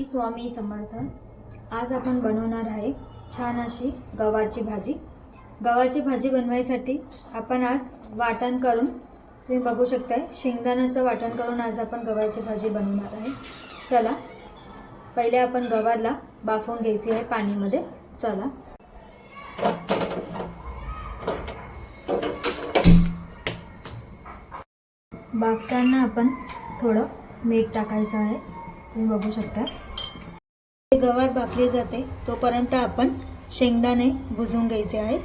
स्वामी समर्थ। आज आपण बनवणार आहे छान अशी गवारची भाजी। गवारची भाजी बनवायसाठी आपण आज वाटण करून, तुम्ही बघू शकताय शेंगदाण्याचं वाटण करून आज आपण गवारची भाजी बनवणार आहे। चला पहिले आपण गवारला बाफून घ्यायची आहे पाणीमध्ये। चला बाफताना आपण थोडं मीठ टाकायचं आहे, तुम्ही बघू शकता। गवार बाफली जाते तोपर्यंत आपण शेंगदाणे भुजून घ्यायचे आहे।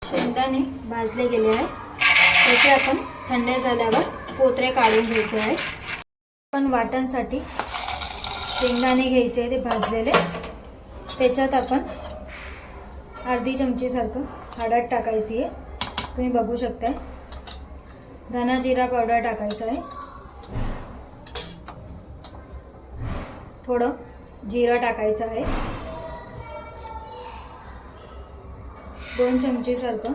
शेंगदाणे भाजले गेले आहे, त्याचे आपण थंड झाल्यावर पोतरे काढून घ्यायचे आहे। आपण वाटणसाठी शेंगदाणे घ्यायचे ते भाजलेले, त्याच्यात आपण अर्धी चमची सारखं हळद टाकायची आहे, तुम्ही बघू शकता। धना जिरा पावडर टाकायचा आहे, थोडं जिरा टाकायचं आहे, 2 चमचे सारखं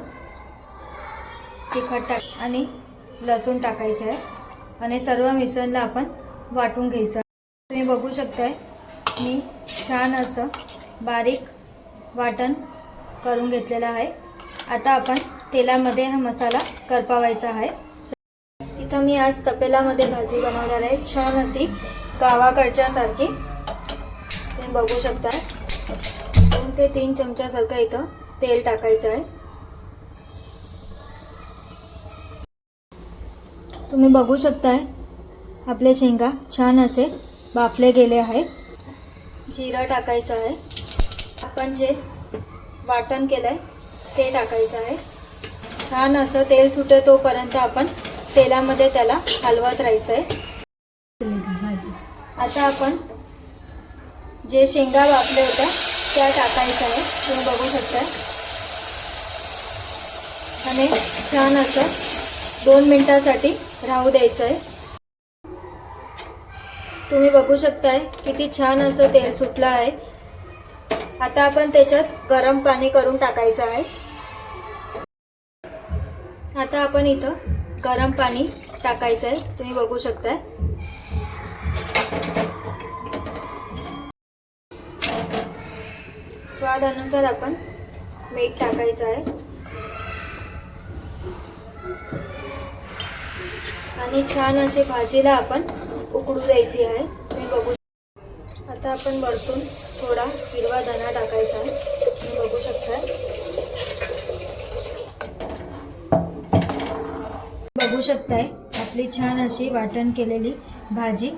तिखट टाक आणि लसूण टाकायचं आहे आणि सर्व मिश्रणला आपण वाटून घ्यायचं। तुम्ही बघू शकताय मी छान असं बारीक वाटण करून घेतलेला आहे। आता आपण तेलामध्ये हा मसाला करपावायचा आहे। इथं मी आज तपेलामध्ये भाजी बनवणार आहे, छान अशी गावाकडच्या सारखी, तुम्ही बघू शकता। 2 ते 3 चमच्यासारखं इथं तेल टाकायचं आहे। तुम्ही बघू शकताय आपले शेंगा छान असे बाफले गेले आहे। जिरा टाकायचं आहे, आपण जे वाटण केलंय ते टाकायचं आहे। छान असं तेल सुटे तोपर्यंत आपण तेलामध्ये त्याला हलवत राहायचं आहे। आता आपण जे शेंगा वाफले होत्या त्या टाकायचं आहे, तुम्ही बघू शकता। आणि छान असं 2 मिनिटासाठी राहू द्यायचं आहे। तुम्ही बघू शकताय किती छान असं तेल सुटलं आहे। आता आपण त्याच्यात गरम पाणी करून टाकायचं आहे। आता आपण इथं गरम पाणी टाकायचं आहे, तुम्ही बघू शकताय। स्वादानुसार आपण मीठ टाकायचं आहे आणि छान अशी भाजीला आपण उकडू द्यायची आहे, तुम्ही बघू। आता आपण वरतून थोडा हिरवा धना टाकायचा आहे, तुम्ही बघू शकता। बघू शकताय आपली छान अशी वाटण केलेली भाजी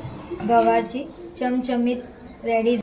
गवारची चमचमीत रेडी